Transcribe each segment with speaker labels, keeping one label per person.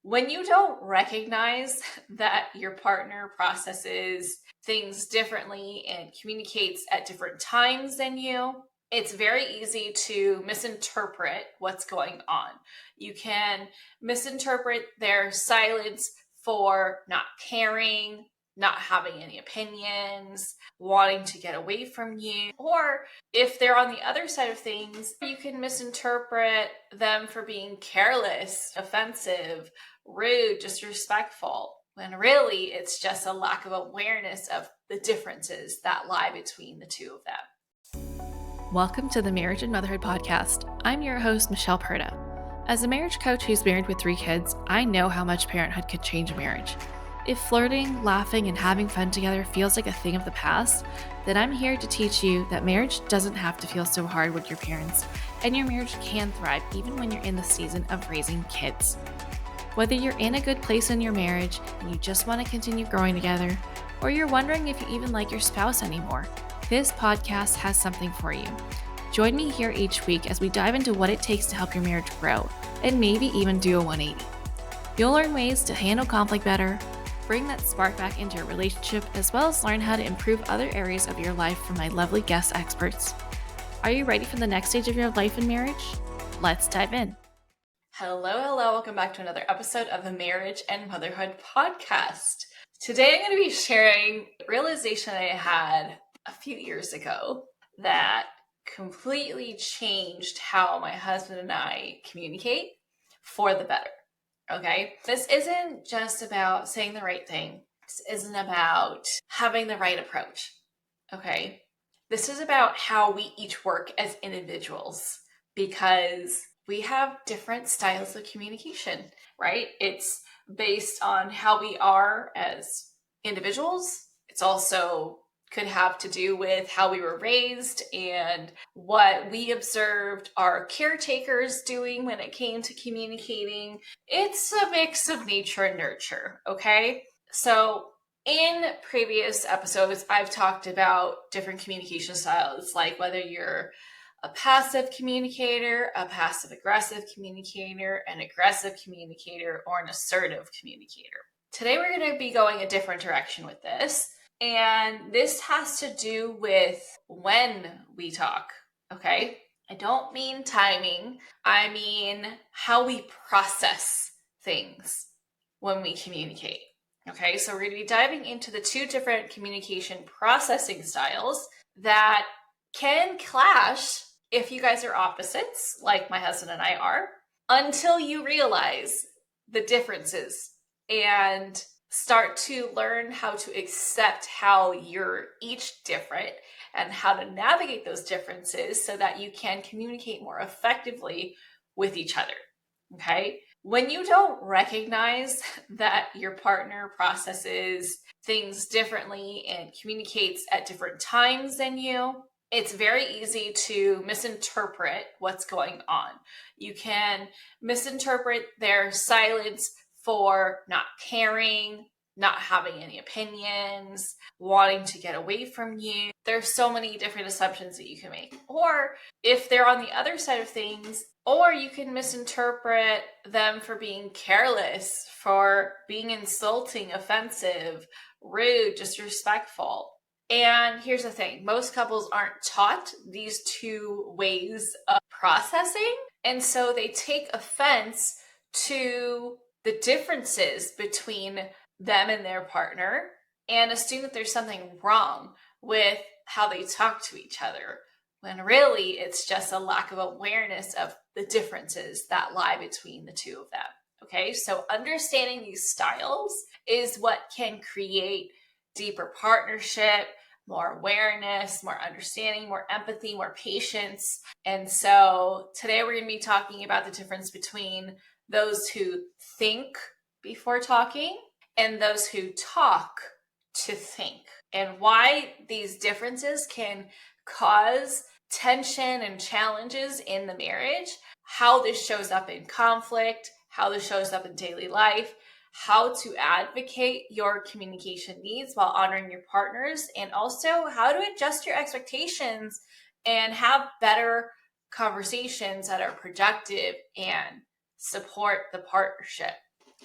Speaker 1: When you don't recognize that your partner processes things differently and communicates at different times than you, it's very easy to misinterpret what's going on. You can misinterpret their silence for not caring, not having any opinions, wanting to get away from you, or if they're on the other side of things, you can misinterpret them for being careless, offensive, rude, disrespectful, when really it's just a lack of awareness of the differences that lie between the two of them.
Speaker 2: Welcome to the Marriage and Motherhood Podcast. I'm your host, Michelle Perda. As a marriage coach who's married with 3 kids, I know how much parenthood could change a marriage. If flirting, laughing, and having fun together feels like a thing of the past, then I'm here to teach you that marriage doesn't have to feel so hard with your parents, and your marriage can thrive even when you're in the season of raising kids. Whether you're in a good place in your marriage and you just want to continue growing together, or you're wondering if you even like your spouse anymore, this podcast has something for you. Join me here each week as we dive into what it takes to help your marriage grow, and maybe even do a 180. You'll learn ways to handle conflict better, bring that spark back into your relationship, as well as learn how to improve other areas of your life from my lovely guest experts. Are you ready for the next stage of your life in marriage? Let's dive in.
Speaker 1: Hello. Welcome back to another episode of the Marriage and Motherhood Podcast. Today I'm going to be sharing a realization I had a few years ago that completely changed how my husband and I communicate for the better. Okay? This isn't just about saying the right thing. This isn't about having the right approach. Okay? This is about how we each work as individuals, because we have different styles of communication, right? It's based on how we are as individuals. It's also could have to do with how we were raised and what we observed our caretakers doing when it came to communicating. It's a mix of nature and nurture, okay? So in previous episodes, I've talked about different communication styles, like whether you're a passive communicator, a passive-aggressive communicator, an aggressive communicator, or an assertive communicator. Today, we're going to be going a different direction with this, and this has to do with when we talk, okay? I don't mean timing. I mean how we process things when we communicate, okay? So we're going to be diving into the 2 different communication processing styles that can clash if you guys are opposites, like my husband and I are, until you realize the differences and start to learn how to accept how you're each different and how to navigate those differences so that you can communicate more effectively with each other, okay? When you don't recognize that your partner processes things differently and communicates at different times than you, it's very easy to misinterpret what's going on. You can misinterpret their silence for not caring, not having any opinions, wanting to get away from you. There's so many different assumptions that you can make. Or if they're on the other side of things, or you can misinterpret them for being careless, for being insulting, offensive, rude, disrespectful. And here's the thing, most couples aren't taught these 2 ways of processing, and so they take offense to the differences between them and their partner and assume that there's something wrong with how they talk to each other, when really it's just a lack of awareness of the differences that lie between the 2 of them. Okay, so understanding these styles is what can create deeper partnership, more awareness, more understanding, more empathy, more patience. And so today we're going to be talking about the difference between those who think before talking and those who talk to think, and why these differences can cause tension and challenges in the marriage, how this shows up in conflict, how this shows up in daily life, how to advocate your communication needs while honoring your partners, and also how to adjust your expectations and have better conversations that are productive and support the partnership.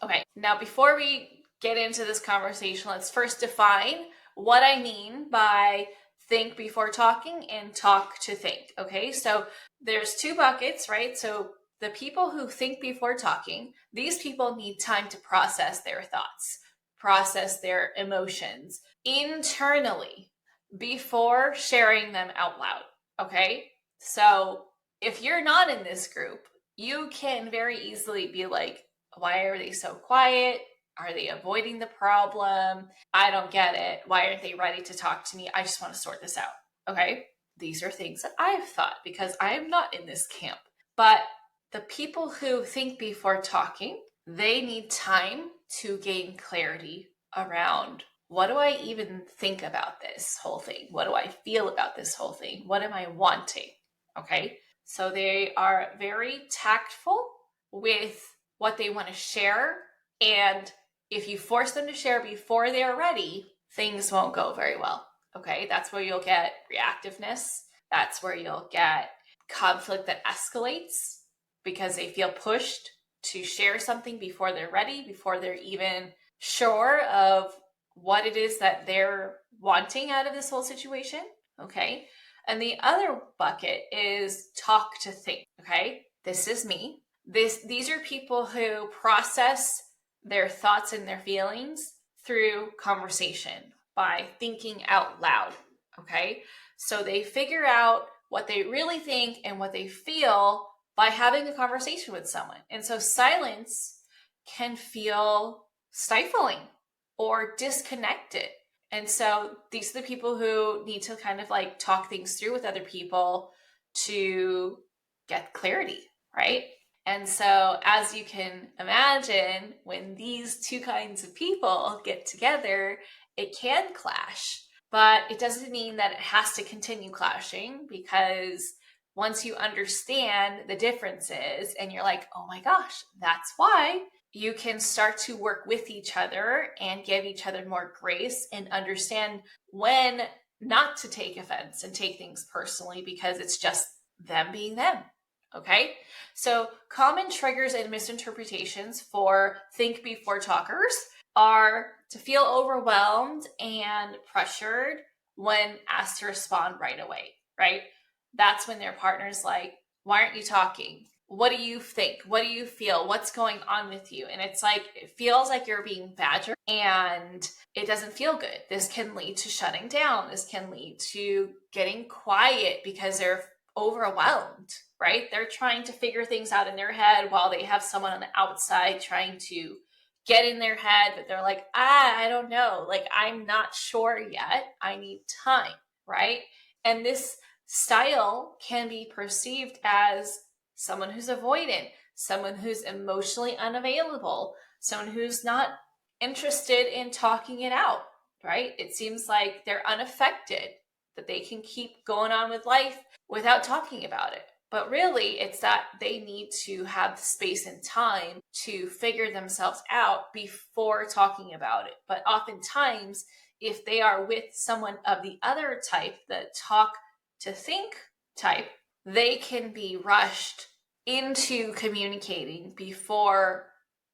Speaker 1: Okay, now before we get into this conversation, let's first define what I mean by think before talking and talk to think. Okay, so there's two buckets, right? So the people who think before talking, these people need time to process their thoughts, process their emotions internally before sharing them out loud. Okay, so if you're not in this group, you can very easily be like, why are they so quiet? Are they avoiding the problem? I don't get it. Why aren't they ready to talk to me? I just want to sort this out. Okay. These are things that I've thought because I am not in this camp. But the people who think before talking, they need time to gain clarity around, what do I even think about this whole thing? What do I feel about this whole thing? What am I wanting? Okay. So they are very tactful with what they want to share. And if you force them to share before they're ready, things won't go very well. Okay. That's where you'll get reactiveness. That's where you'll get conflict that escalates because they feel pushed to share something before they're ready, before they're even sure of what it is that they're wanting out of this whole situation. Okay. And the other bucket is talk to think. Okay. This is me. These are people who process their thoughts and their feelings through conversation by thinking out loud. Okay. So they figure out what they really think and what they feel by having a conversation with someone. And so silence can feel stifling or disconnected. And so these are the people who need to kind of like talk things through with other people to get clarity, right? And so, as you can imagine, when these two kinds of people get together, it can clash, but it doesn't mean that it has to continue clashing, because once you understand the differences and you're like, oh my gosh, that's why, you can start to work with each other and give each other more grace and understand when not to take offense and take things personally, because it's just them being them. Okay. So common triggers and misinterpretations for think before talkers are to feel overwhelmed and pressured when asked to respond right away, right? That's when their partner's like, why aren't you talking? What do you think? What do you feel? What's going on with you? And it's like, it feels like you're being badgered and it doesn't feel good. This can lead to shutting down. This can lead to getting quiet because they're overwhelmed, right? They're trying to figure things out in their head while they have someone on the outside trying to get in their head, but they're like, I don't know. Like, I'm not sure yet. I need time, right? And this style can be perceived as someone who's avoidant, someone who's emotionally unavailable, someone who's not interested in talking it out, right? It seems like they're unaffected, that they can keep going on with life without talking about it. But really, it's that they need to have space and time to figure themselves out before talking about it. But oftentimes, if they are with someone of the other type, the talk to think type, they can be rushed into communicating before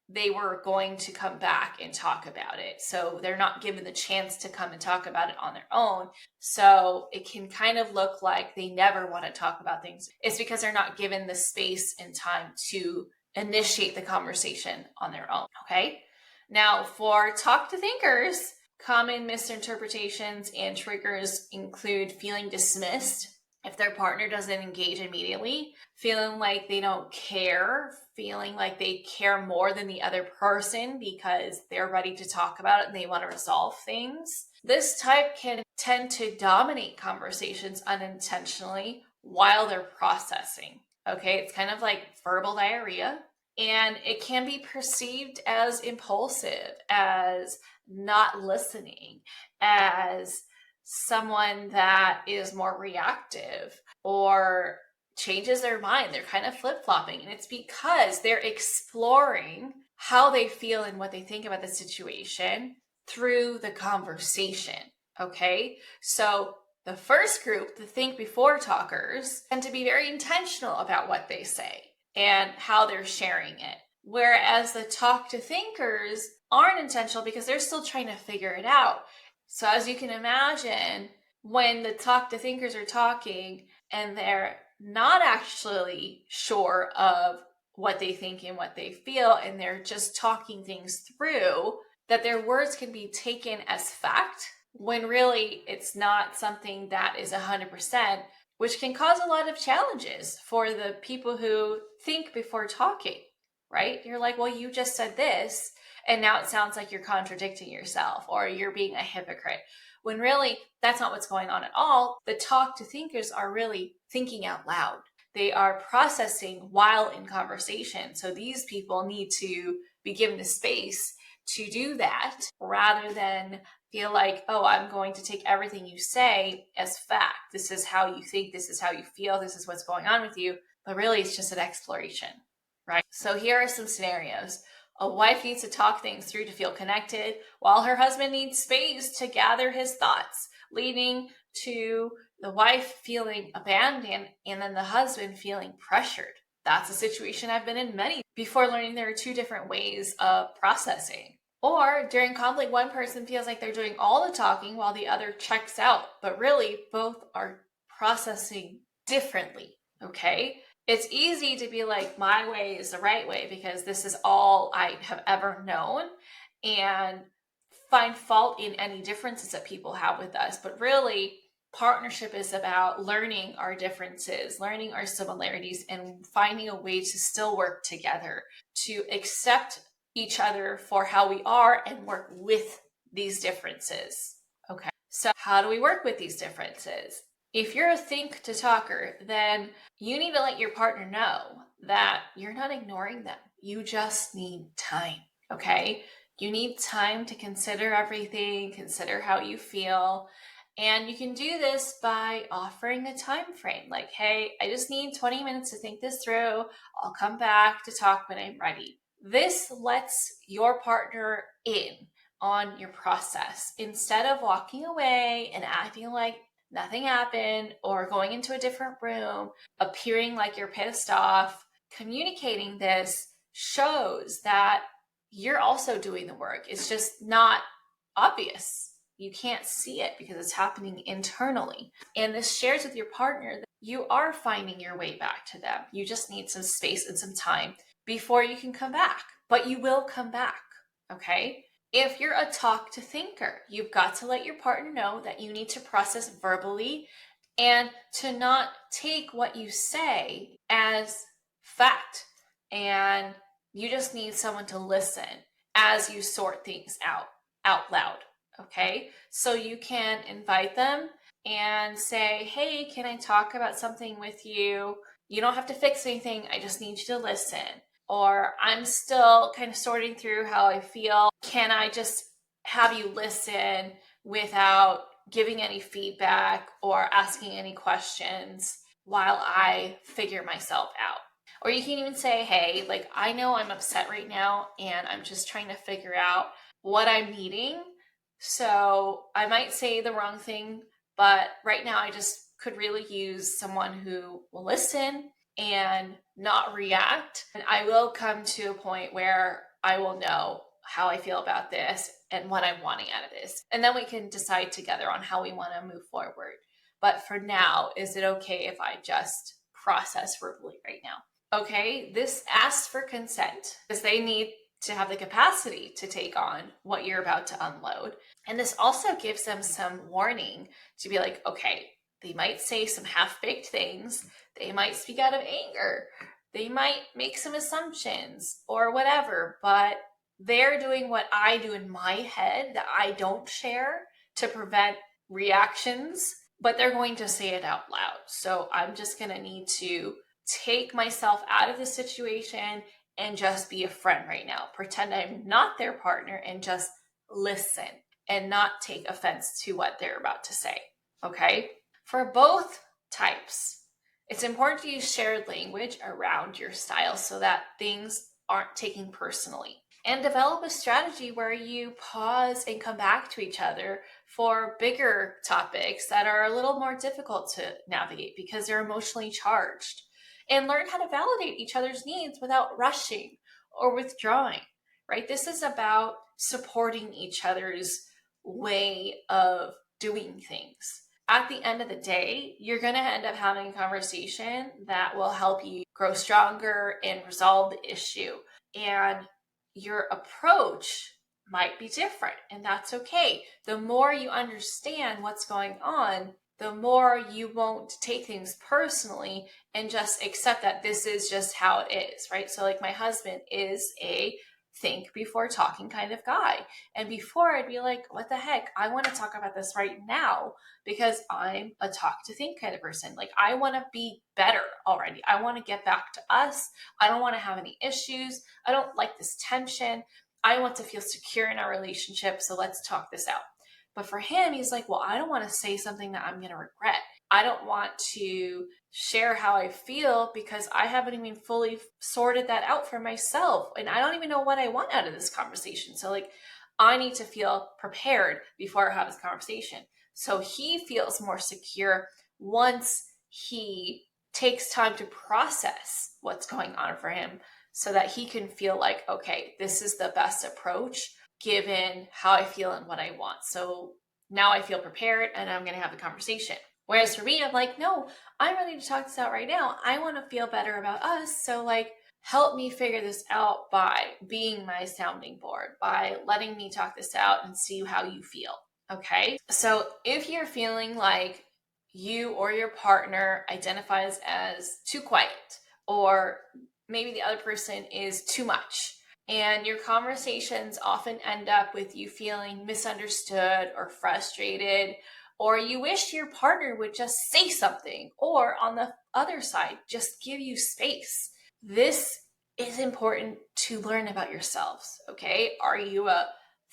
Speaker 1: they were going to come back and talk about it. So they're not given the chance to come and talk about it on their own. So it can kind of look like they never want to talk about things. It's because they're not given the space and time to initiate the conversation on their own. Okay. Now, for talk to thinkers, common misinterpretations and triggers include feeling dismissed if their partner doesn't engage immediately, feeling like they don't care, feeling like they care more than the other person because they're ready to talk about it and they want to resolve things. This type can tend to dominate conversations unintentionally while they're processing. Okay, it's kind of like verbal diarrhea, and it can be perceived as impulsive, as not listening, as someone that is more reactive or changes their mind. They're kind of flip-flopping, and it's because they're exploring how they feel and what they think about the situation through the conversation. Okay, so the first group, the think before talkers, tend to be very intentional about what they say and how they're sharing it. Whereas the talk to thinkers aren't intentional because they're still trying to figure it out. So as you can imagine, when the talk to thinkers are talking and they're not actually sure of what they think and what they feel, and they're just talking things through, that their words can be taken as fact when really it's not something that is 100%, which can cause a lot of challenges for the people who think before talking, right? You're like, well, you just said this, and now it sounds like you're contradicting yourself or you're being a hypocrite. When really that's not what's going on at all. The talk to thinkers are really thinking out loud. They are processing while in conversation. So these people need to be given the space to do that rather than feel like, oh, I'm going to take everything you say as fact. This is how you think, this is how you feel, this is what's going on with you. But really, it's just an exploration, right? So here are some scenarios. A wife needs to talk things through to feel connected, while her husband needs space to gather his thoughts, leading to the wife feeling abandoned and then the husband feeling pressured. That's a situation I've been in many before learning there are two different ways of processing. Or during conflict, one person feels like they're doing all the talking while the other checks out, but really both are processing differently, okay? It's easy to be like, my way is the right way because this is all I have ever known, and find fault in any differences that people have with us. But really, partnership is about learning our differences, learning our similarities, and finding a way to still work together, to accept each other for how we are and work with these differences. Okay, so how do we work with these differences? If you're a think to talker, then you need to let your partner know that you're not ignoring them. You just need time, okay? You need time to consider everything, consider how you feel. And you can do this by offering a time frame. Like, hey, I just need 20 minutes to think this through. I'll come back to talk when I'm ready. This lets your partner in on your process instead of walking away and acting like nothing happened or going into a different room, appearing like you're pissed off. Communicating this shows that you're also doing the work. It's just not obvious. You can't see it because it's happening internally. And this shares with your partner that you are finding your way back to them. You just need some space and some time before you can come back, but you will come back, okay? If you're a talk to thinker, you've got to let your partner know that you need to process verbally and to not take what you say as fact. And you just need someone to listen as you sort things out loud. Okay. So you can invite them and say, hey, can I talk about something with you? You don't have to fix anything. I just need you to listen. Or I'm still kind of sorting through how I feel. Can I just have you listen without giving any feedback or asking any questions while I figure myself out? Or you can even say, hey, like, I know I'm upset right now and I'm just trying to figure out what I'm needing. So I might say the wrong thing, but right now I just could really use someone who will listen and not react. And I will come to a point where I will know how I feel about this and what I'm wanting out of this. And then we can decide together on how we want to move forward. But for now, is it okay if I just process verbally right now? Okay, this asks for consent because they need to have the capacity to take on what you're about to unload. And this also gives them some warning to be like, okay, they might say some half-baked things. They might speak out of anger. They might make some assumptions or whatever, but they're doing what I do in my head that I don't share to prevent reactions, but they're going to say it out loud. So I'm just going to need to take myself out of the situation and just be a friend right now. Pretend I'm not their partner and just listen and not take offense to what they're about to say. Okay? For both types, it's important to use shared language around your style so that things aren't taken personally. And develop a strategy where you pause and come back to each other for bigger topics that are a little more difficult to navigate because they're emotionally charged. And learn how to validate each other's needs without rushing or withdrawing, right? This is about supporting each other's way of doing things. At the end of the day, you're going to end up having a conversation that will help you grow stronger and resolve the issue. And your approach might be different, and that's okay. The more you understand what's going on, the more you won't take things personally and just accept that this is just how it is, right? So like my husband is a think before talking kind of guy. And before I'd be like, what the heck? I want to talk about this right now because I'm a talk to think kind of person. Like I want to be better already. I want to get back to us. I don't want to have any issues. I don't like this tension. I want to feel secure in our relationship. So let's talk this out. But for him, he's like, well, I don't want to say something that I'm going to regret. I don't want to share how I feel because I haven't even fully sorted that out for myself. And I don't even know what I want out of this conversation. So like, I need to feel prepared before I have this conversation. So he feels more secure once he takes time to process what's going on for him so that he can feel like, okay, this is the best approach given how I feel and what I want. So now I feel prepared and I'm going to have a conversation. Whereas for me, I'm like, no, I'm ready to talk this out right now. I want to feel better about us. So like, help me figure this out by being my sounding board, by letting me talk this out and see how you feel. Okay. So if you're feeling like you or your partner identifies as too quiet, or maybe the other person is too much, and your conversations often end up with you feeling misunderstood or frustrated, or you wish your partner would just say something, or on the other side, just give you space. This is important to learn about yourselves, okay? Are you a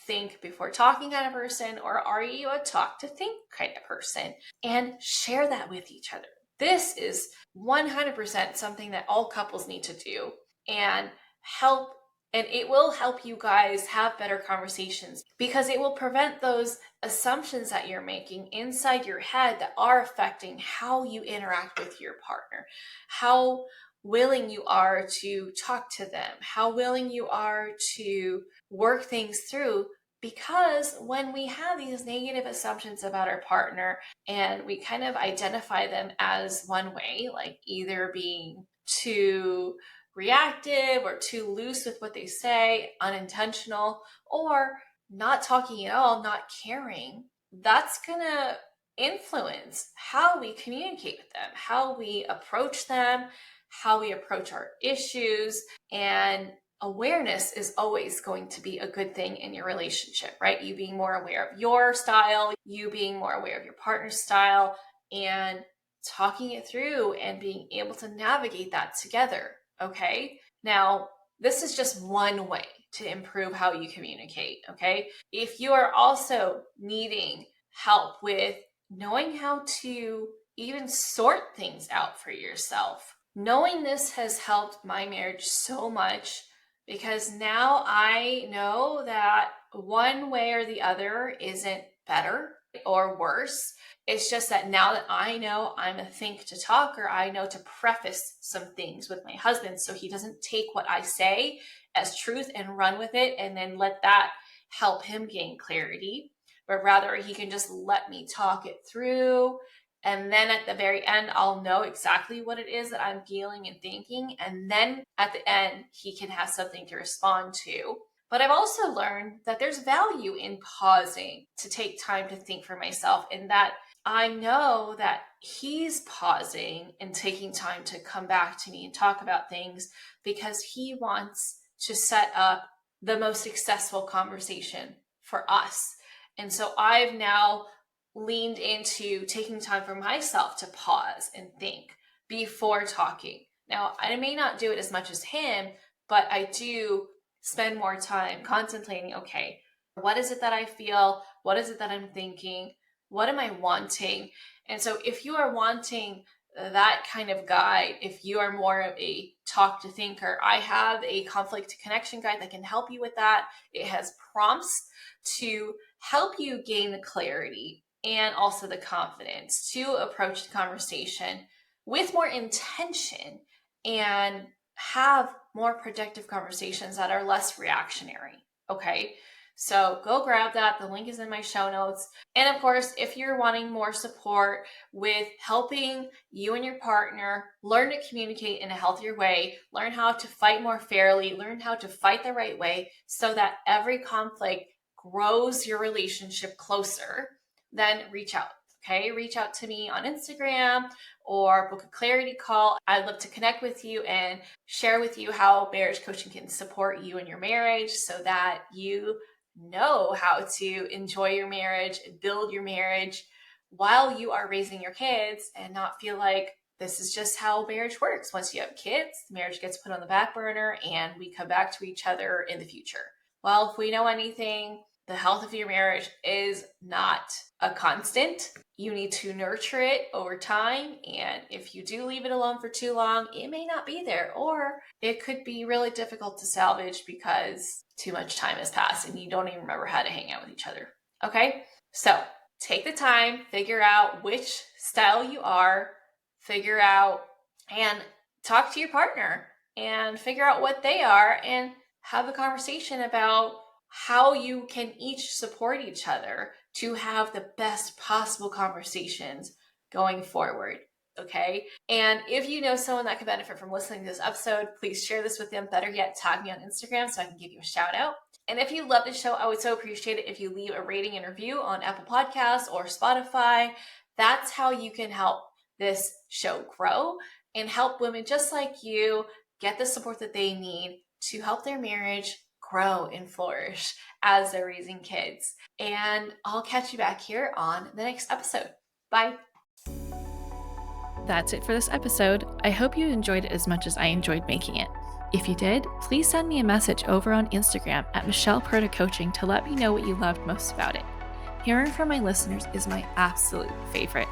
Speaker 1: think before talking kind of person, or are you a talk to think kind of person? And share that with each other. This is 100% something that all couples need to do and help. And it will help you guys have better conversations because it will prevent those assumptions that you're making inside your head that are affecting how you interact with your partner, how willing you are to talk to them, how willing you are to work things through. Because when we have these negative assumptions about our partner and we kind of identify them as one way, like either being too reactive or too loose with what they say, unintentional, or not talking at all, not caring, that's going to influence how we communicate with them, how we approach them, how we approach our issues. And awareness is always going to be a good thing in your relationship, right? You being more aware of your style, you being more aware of your partner's style, and talking it through and being able to navigate that together. Okay. Now, this is just one way to improve how you communicate. Okay. If you are also needing help with knowing how to even sort things out for yourself, knowing this has helped my marriage so much because now I know that one way or the other isn't better or worse. It's just that now that I know I'm a think to talker, I know to preface some things with my husband so he doesn't take what I say as truth and run with it and then let that help him gain clarity, but rather he can just let me talk it through. And then at the very end, I'll know exactly what it is that I'm feeling and thinking. And then at the end, he can have something to respond to. But I've also learned that there's value in pausing to take time to think for myself, and that I know that he's pausing and taking time to come back to me and talk about things because he wants to set up the most successful conversation for us. And so I've now leaned into taking time for myself to pause and think before talking. Now, I may not do it as much as him, but I do spend more time contemplating, okay, what is it that I feel? What is it that I'm thinking? What am I wanting? And so if you are wanting that kind of guide, if you are more of a talk to thinker, I have a conflict to connection guide that can help you with that. It has prompts to help you gain the clarity and also the confidence to approach the conversation with more intention and have more productive conversations that are less reactionary. Okay. So go grab that. The link is in my show notes. And of course, if you're wanting more support with helping you and your partner learn to communicate in a healthier way, learn how to fight more fairly, learn how to fight the right way so that every conflict grows your relationship closer, then reach out. Okay, reach out to me on Instagram or book a clarity call. I'd love to connect with you and share with you how marriage coaching can support you in your marriage so that you know how to enjoy your marriage, build your marriage while you are raising your kids and not feel like this is just how marriage works. Once you have kids, marriage gets put on the back burner and we come back to each other in the future. Well, if we know anything, the health of your marriage is not a constant. You need to nurture it over time. And if you do leave it alone for too long, it may not be there, or it could be really difficult to salvage because too much time has passed and you don't even remember how to hang out with each other. Okay? So take the time, figure out which style you are, figure out and talk to your partner and figure out what they are and have a conversation about how you can each support each other to have the best possible conversations going forward. Okay. And if you know someone that could benefit from listening to this episode, please share this with them. Better yet, tag me on Instagram so I can give you a shout out. And if you love this show, I would so appreciate it if you leave a rating and review on Apple Podcasts or Spotify. That's how you can help this show grow and help women just like you get the support that they need to help their marriage grow and flourish as they're raising kids. And I'll catch you back here on the next episode. Bye.
Speaker 2: That's it for this episode. I hope you enjoyed it as much as I enjoyed making it. If you did, please send me a message over on Instagram at Michelle Perta Coaching to let me know what you loved most about it. Hearing from my listeners is my absolute favorite.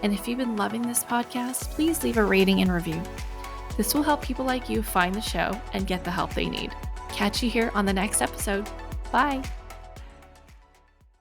Speaker 2: And if you've been loving this podcast, please leave a rating and review. This will help people like you find the show and get the help they need. Catch you here on the next episode. Bye.